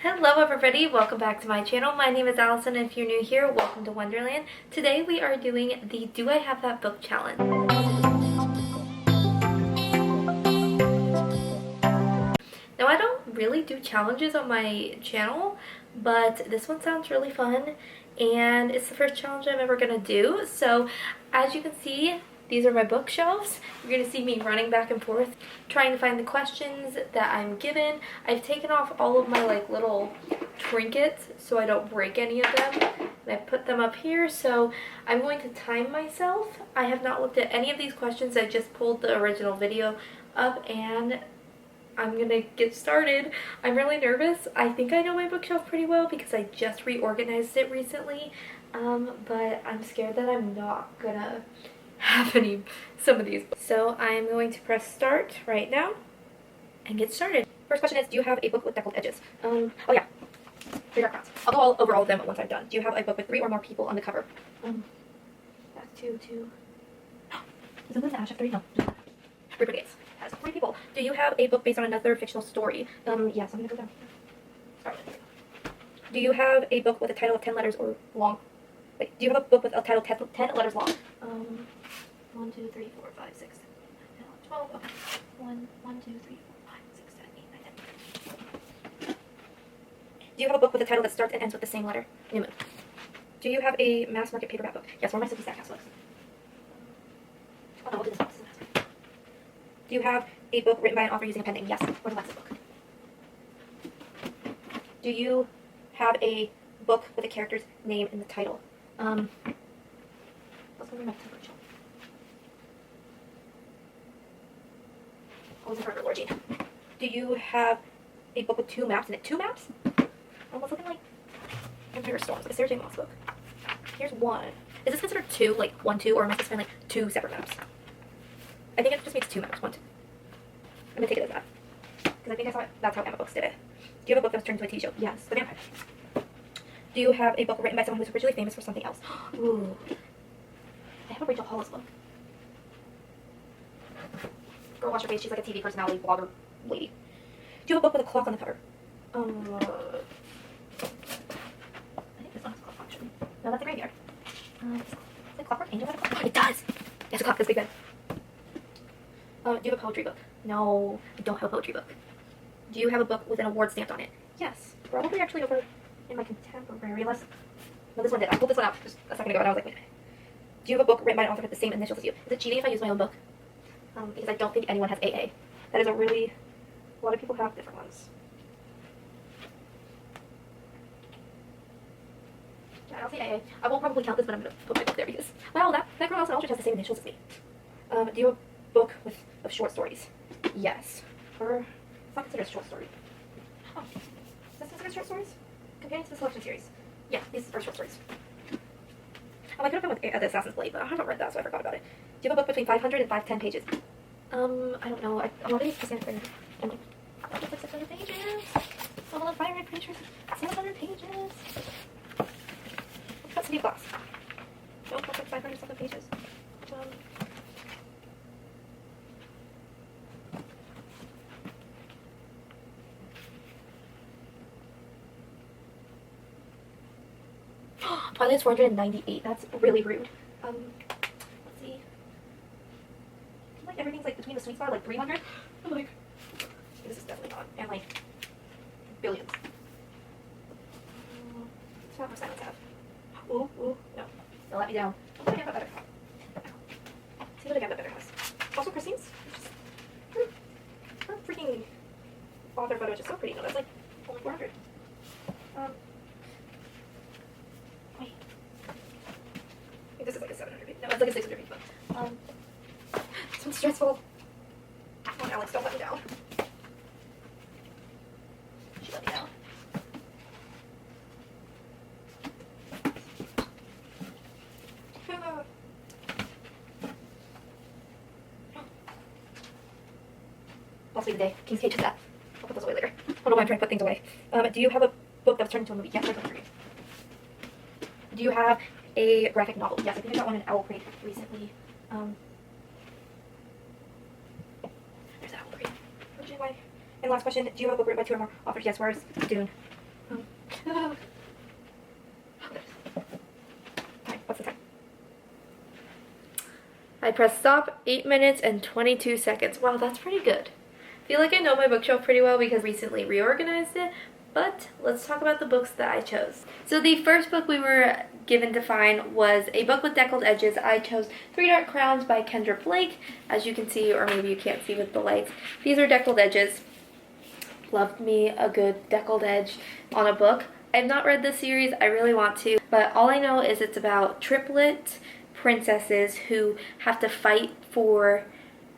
Hello everybody, welcome back to my channel. My name is Allison, and if you're new here, welcome to Wonderland. Today we are doing the Do I Have That Book challenge. Now I don't really do challenges on my channel, but this one sounds really fun and it's the first challenge I'm ever gonna do. So as you can see, these are my bookshelves. You're going to see me running back and forth trying to find the questions that I'm given. I've taken off all of my little trinkets so I don't break any of them. And I put them up here, so I'm going to time myself. I have not looked at any of these questions. I just pulled the original video up and I'm going to get started. I'm really nervous. I think I know my bookshelf pretty well because I just reorganized it recently. But I'm scared that I'm not gonna have some of these. So I'm going to press start right now and get started. First question is, do you have a book with deckled edges? Oh yeah, 3 dark crowns. I'll go over all of them once I'm done. Do you have a book with 3 or more people on the cover? That's 2. Is it the Ash of 3? No. Rupert Gates has 3 people. Do you have a book based on another fictional story? Yes, I'm gonna go down. Start with it. Do you have a book with a title of 10 letters or long? Wait, do you have a book with a title 10 letters long? 1, 2, 3, 4, 5, 6, 7, 8, 9, 10, 12. Okay. 1, 2, 3, 4, 5, 6, 7, 8, 9, 10. Do you have a book with a title that starts and ends with the same letter? New Moon. Do you have a mass market paperback book? Yes, one of my City Stack books. Oh no, we'll do this one. Do you have a book written by an author using a pen name? Yes. Or the last book. Do you have a book with a character's name in the title? Let's go to my temperature. Always in front of Lord Jean. Do you have a book with 2 maps in it? 2 maps? Almost looking like Empire Storms, like a Sarah J. Maas book. Here's 1. Is this considered 2, like 1, 2, or am I supposed to find 2 separate maps? I think it just makes 2 maps, 1, 2. I'm gonna take it as that. Because I think that's how Emma Books did it. Do you have a book that was turned into a TV show? Yes, The Vampire. Do you have a book written by someone who's originally famous for something else? Ooh. I have a Rachel Hollis book. Girl, watch her face. She's like a TV personality, blogger lady. Do you have a book with a clock on the cover? I think this one has a clock, actually. No, that's a graveyard. Is it Clockwork Angel have a clock? It does! Yes, a clock. That's Big Ben. Do you have a poetry book? No, I don't have a poetry book. Do you have a book with an award stamped on it? Yes. Probably actually over in my contemporary, unless... No, this one did. I pulled this one out just a second ago and I was like, wait a minute. Do you have a book written by an author with the same initials as you? Is it cheating if I use my own book? Because I don't think anyone has AA. That is a lot of people have different ones. Yeah, I don't see AA. I won't probably count this, but I'm going to put my book there because, well, that girl Allison Aldridge has the same initials as me. Do you have a book of short stories? Yes. Or, it's not considered a short story. Oh, is this considered short stories? Comparing to the selection series. Yeah, these are short stories. I could have been with the Assassin's Blade, but I haven't read that, so I forgot about it. Do you have a book between 500 and 510 pages? I don't know. A lot of these just stand I'm like, that's like 600 pages. Oh, on fire, I'm pretty sure 700 pages. What's that City of Glass? Nope, that's like 500 something pages. Twilight's 498. That's really rude. Let's see. Like everything's like between the sweet spot, like 300. I'm like, this is definitely not. And like billions. It's not what silence have. Ooh, no. Don't let me down. See what I got better. See what I got better has. Also, Christine's. Her freaking author photo is just so pretty. No, that's like only 400. Wait. I think this is like a 700 page. No, it's like a 600 page book. This one's stressful. Come on, Alex, don't let me down. She let me down. Last week of the day. King's Cage is that. I'll put those away later. I don't know why I'm trying to put things away. Do you have a book that was turned into a movie? Yes, I agree. Do you have a graphic novel? Yes, I think I got one in Owl Crate recently. There's Owl Crate. And last question, do you have a book written by 2 or more authors? Yes, where's Dune? Alright, what's the time? I pressed stop, 8 minutes and 22 seconds. Wow, that's pretty good. I feel like I know my bookshelf pretty well because I recently reorganized it, but let's talk about the books that I chose. So the first book we were given to find was a book with deckled edges. I chose Three Dark Crowns by Kendra Blake. As you can see, or maybe you can't see with the lights, these are deckled edges. Loved me a good deckled edge on a book. I've not read this series, I really want to, but all I know is it's about triplet princesses who have to fight for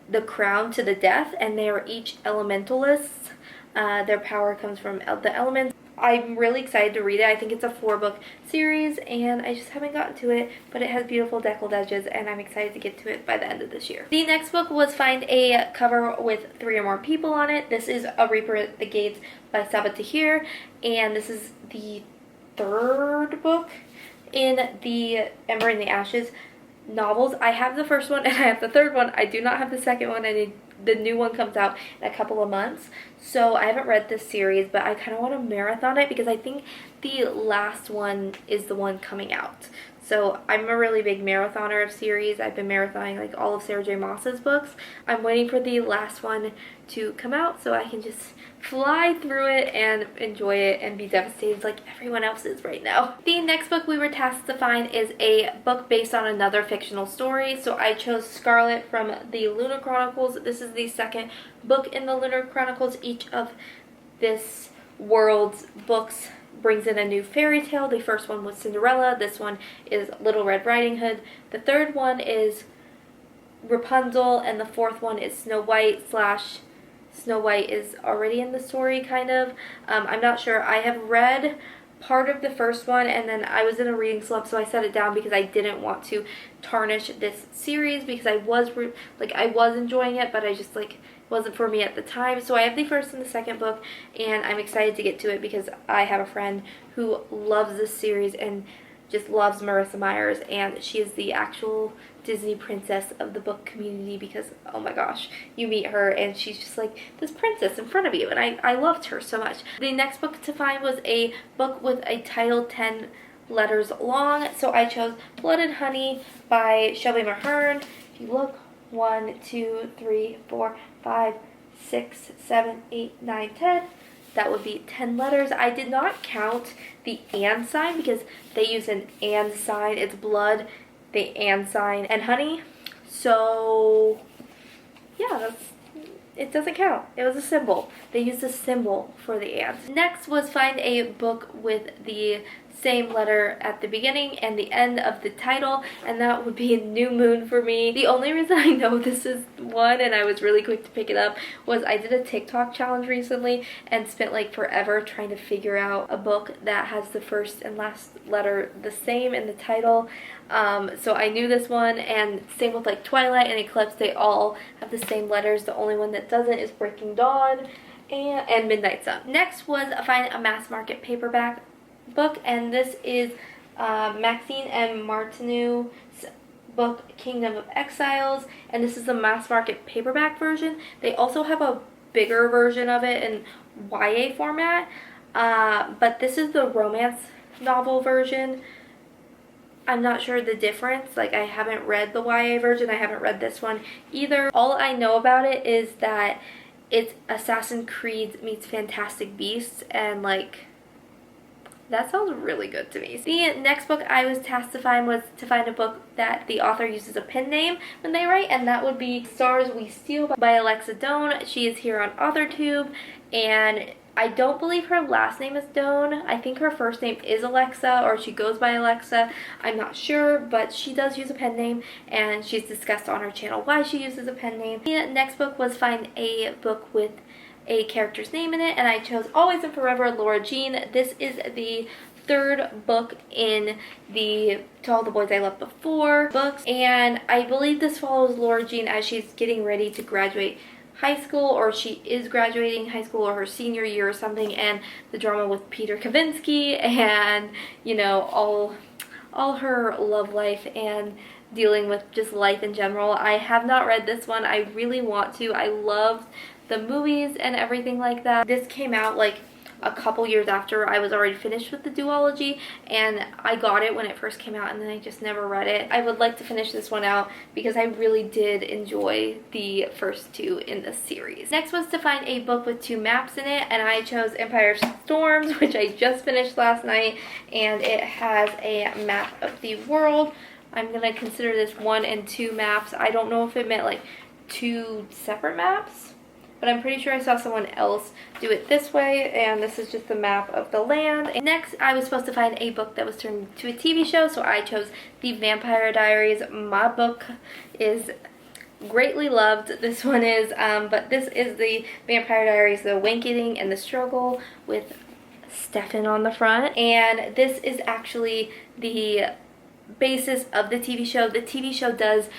the crown to the death, and they are each elementalists. Their power comes from the elements. I'm really excited to read it. I think it's a 4-book series and I just haven't gotten to it, but it has beautiful deckled edges and I'm excited to get to it by the end of this year. The next book was Find a Cover with 3 or More People on it. This is A Reaper at the Gates by Sabaa Tahir, and this is the 3rd book in the Ember in the Ashes novels. I have the first one and I have the 3rd one. I do not have the 2nd one. The new one comes out in a couple of months, so I haven't read this series, but I kind of want to marathon it because I think the last one is the one coming out. So I'm a really big marathoner of series. I've been marathoning like all of Sarah J Maas's books. I'm waiting for the last one to come out so I can just fly through it and enjoy it and be devastated like everyone else is right now. The next book we were tasked to find is a book based on another fictional story. So I chose Scarlet from the Lunar Chronicles. This is the 2nd book in the Lunar Chronicles. Each of this world's books brings in a new fairy tale. The first one was Cinderella. This one is Little Red Riding Hood. The 3rd one is Rapunzel, and the 4th one is Snow White / Snow White is already in the story, kind of. I'm not sure. I have read part of the first one and then I was in a reading slump, so I set it down because I didn't want to tarnish this series because I was enjoying it, but I just wasn't for me at the time. So I have the 1st and the 2nd book and I'm excited to get to it because I have a friend who loves this series and just loves Marissa Myers, and she is the actual Disney princess of the book community because, oh my gosh, you meet her and she's just like this princess in front of you, and I loved her so much. The next book to find was a book with a title 10 letters long, so I chose Blood and Honey by Shelby Mahern. If you look, 1, 2, 3, 4, 5, 6, 7, 8, 9, 10. That would be 10 letters. I did not count the and sign because they use an and sign. It's blood, the and sign, and honey. So yeah, it doesn't count. It was a symbol. They used a symbol for the and. Next was find a book with the same letter at the beginning and the end of the title, and that would be New Moon for me. The only reason I know this is one and I was really quick to pick it up was I did a TikTok challenge recently and spent like forever trying to figure out a book that has the first and last letter the same in the title. So I knew this one, and same with like Twilight and Eclipse, they all have the same letters. The only one that doesn't is Breaking Dawn and Midnight Sun. Next was find a mass market paperback book, and this is Maxine and Martineau's book Kingdom of Exiles, and this is the mass market paperback version. They also have a bigger version of it in YA format, but this is the romance novel version. I'm not sure the difference. Like, I haven't read the YA version. I haven't read this one either. All I know about it is that it's Assassin's Creed meets Fantastic Beasts, and like, that sounds really good to me. The next book I was tasked to find was to find a book that the author uses a pen name when they write, and that would be Stars We Steal by Alexa Doan. She is here on AuthorTube, and I don't believe her last name is Doan. I think her first name is Alexa, or she goes by Alexa. I'm not sure, but she does use a pen name, and she's discussed on her channel why she uses a pen name. The next book was find a book with a character's name in it, and I chose Always and Forever Laura Jean. This is the 3rd book in the To All the Boys I Loved Before books, and I believe this follows Laura Jean as she's getting ready to graduate high school, or she is graduating high school, or her senior year or something, and the drama with Peter Kavinsky and, you know, all her love life and dealing with just life in general. I have not read this one. I really want to. I loved the movies and everything like that. This came out like a couple years after I was already finished with the duology, and I got it when it first came out and then I just never read it. I would like to finish this one out because I really did enjoy the first two in this series. Next was to find a book with 2 maps in it, and I chose Empire Storms, which I just finished last night, and it has a map of the world. I'm gonna consider this 1 and 2 maps. I don't know if it meant like 2 separate maps, but I'm pretty sure I saw someone else do it this way, and this is just the map of the land. And next, I was supposed to find a book that was turned into a TV show, so I chose The Vampire Diaries. My book is greatly loved. This one is, but this is The Vampire Diaries, The Awakening and the Struggle, with Stefan on the front. And this is actually the basis of the TV show. The TV show does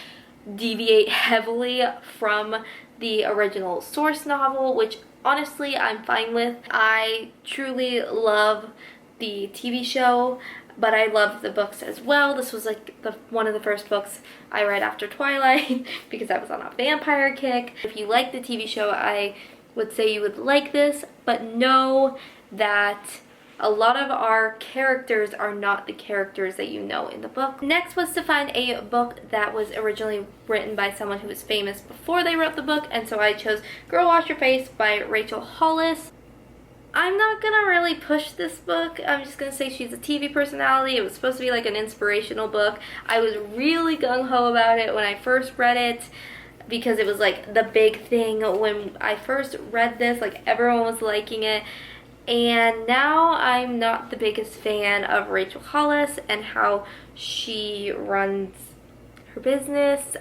deviate heavily from the original source novel, which honestly I'm fine with. I truly love the TV show, but I love the books as well. This was like one of the first books I read after Twilight because I was on a vampire kick. If you like the TV show, I would say you would like this, but know that a lot of our characters are not the characters that you know in the book. Next was to find a book that was originally written by someone who was famous before they wrote the book, and so I chose Girl Wash Your Face by Rachel Hollis. I'm not gonna really push this book. I'm just gonna say she's a TV personality. It was supposed to be like an inspirational book. I was really gung-ho about it when I first read it because it was like the big thing when I first read this. Like everyone was liking it. And now I'm not the biggest fan of Rachel Hollis and how she runs her business.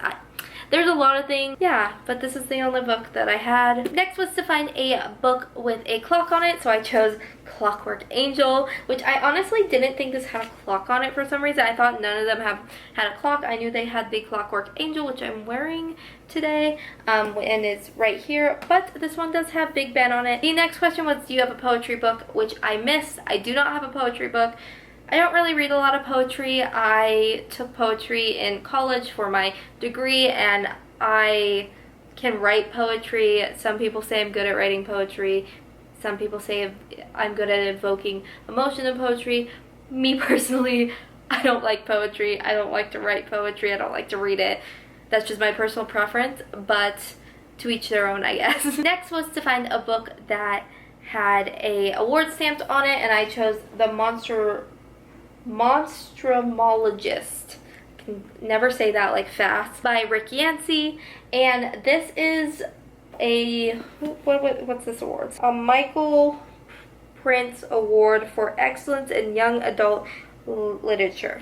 There's a lot of things, yeah, but this is the only book that I had. Next was to find a book with a clock on it, so I chose Clockwork Angel, which I honestly didn't think this had a clock on it for some reason. I thought none of them had a clock. I knew they had the Clockwork Angel, which I'm wearing today, and it's right here, but this one does have Big Ben on it. The next question was, do you have a poetry book, which I missed. I do not have a poetry book. I don't really read a lot of poetry. I took poetry in college for my degree, and I can write poetry. Some people say I'm good at writing poetry. Some people say I'm good at evoking emotion in poetry. Me personally, I don't like poetry. I don't like to write poetry. I don't like to read it. That's just my personal preference, but to each their own, I guess. Next was to find a book that had a award stamped on it, and I chose The Monstrumologist, can never say that like fast, by Rick Yancey. And this is a what's this award? A Michael Prince Award for Excellence in Young Adult Literature.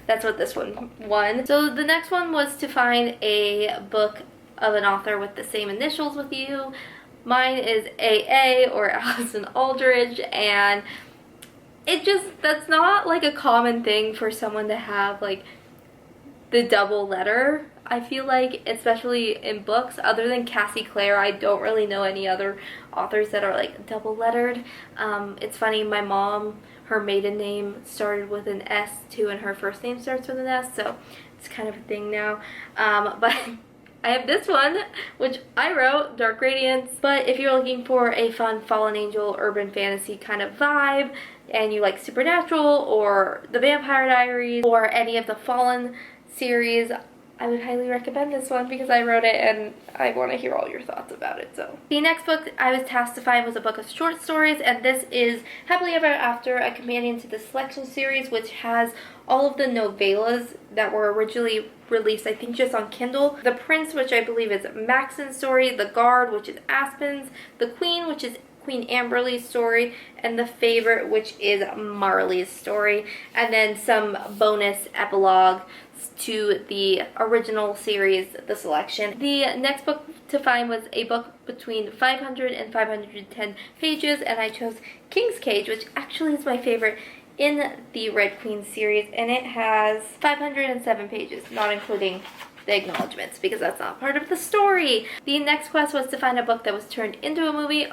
That's what this one won. So the next one was to find a book of an author with the same initials with you. Mine is AA, or Allison Aldridge, and that's not like a common thing for someone to have like the double letter. I feel like, especially in books, other than Cassie Clare, I don't really know any other authors that are like double lettered. It's funny, my mom, her maiden name started with an S too, and her first name starts with an S, so it's kind of a thing now. But I have this one, which I wrote, Dark Radiance. But if you're looking for a fun fallen angel urban fantasy kind of vibe, and you like Supernatural or The Vampire Diaries or any of the Fallen series, I would highly recommend this one because I wrote it and I want to hear all your thoughts about it. So the next book I was tasked to find was a book of short stories, and this is Happily Ever After, a companion to the Selection series, which has all of the novellas that were originally released, I think, just on Kindle. The Prince, which I believe is Maxon's story, The Guard, which is Aspen's, The Queen, which is Queen Amberly's story, and The Favorite, which is Marley's story, and then some bonus epilogue to the original series, The Selection. The next book to find was a book between 500 and 510 pages, and I chose King's Cage, which actually is my favorite in the Red Queen series, and it has 507 pages, not including the acknowledgements, because that's not part of the story. The next quest was to find a book that was turned into a movie.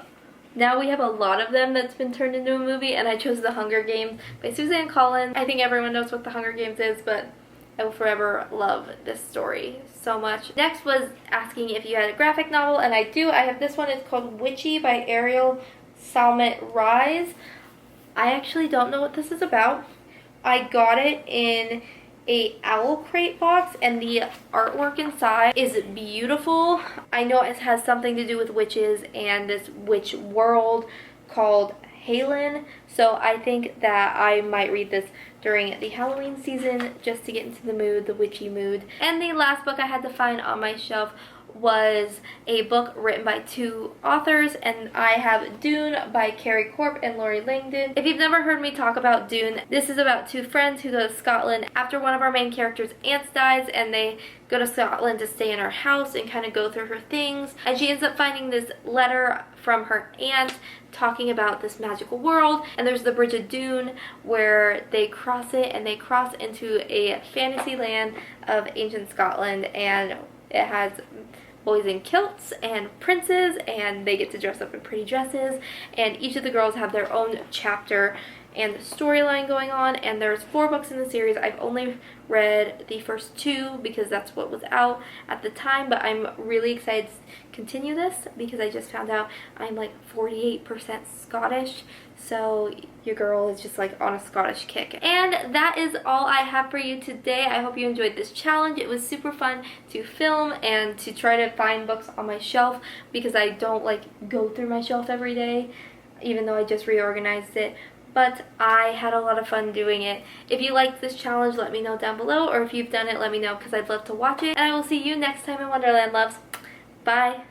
Now we have a lot of them that's been turned into a movie, and I chose The Hunger Games by Suzanne Collins. I think everyone knows what The Hunger Games is, but I will forever love this story so much. Next was asking if you had a graphic novel, and I do. I have this one. It's called Witchy by Ariel Salmet Rise. I actually don't know what this is about. I got it in a owl crate box, and the artwork inside is beautiful. I know it has something to do with witches and this witch world called Halen, so I think that I might read this during the Halloween season just to get into the mood, the witchy mood. And the last book I had to find on my shelf was a book written by 2 authors, and I have Dune by Carrie Corp and Laurie Langdon. If you've never heard me talk about Dune, this is about 2 friends who go to Scotland after one of our main characters' aunts dies, and they go to Scotland to stay in her house and kind of go through her things. And she ends up finding this letter from her aunt talking about this magical world, and there's the Bridge of Dune where they cross it, and they cross into a fantasy land of ancient Scotland, and it has boys in kilts and princes, and they get to dress up in pretty dresses, and each of the girls have their own chapter and storyline going on. And there's 4 books in the series. I've only read the first 2 because that's what was out at the time, but I'm really excited to continue this because I just found out I'm like 48% Scottish, so your girl is just like on a Scottish kick. And that is all I have for you today. I hope you enjoyed this challenge. It was super fun to film and to try to find books on my shelf because I don't like go through my shelf every day, even though I just reorganized it. But I had a lot of fun doing it. If you liked this challenge, let me know down below, or if you've done it, let me know because I'd love to watch it. And I will see you next time in Wonderland, loves. Bye!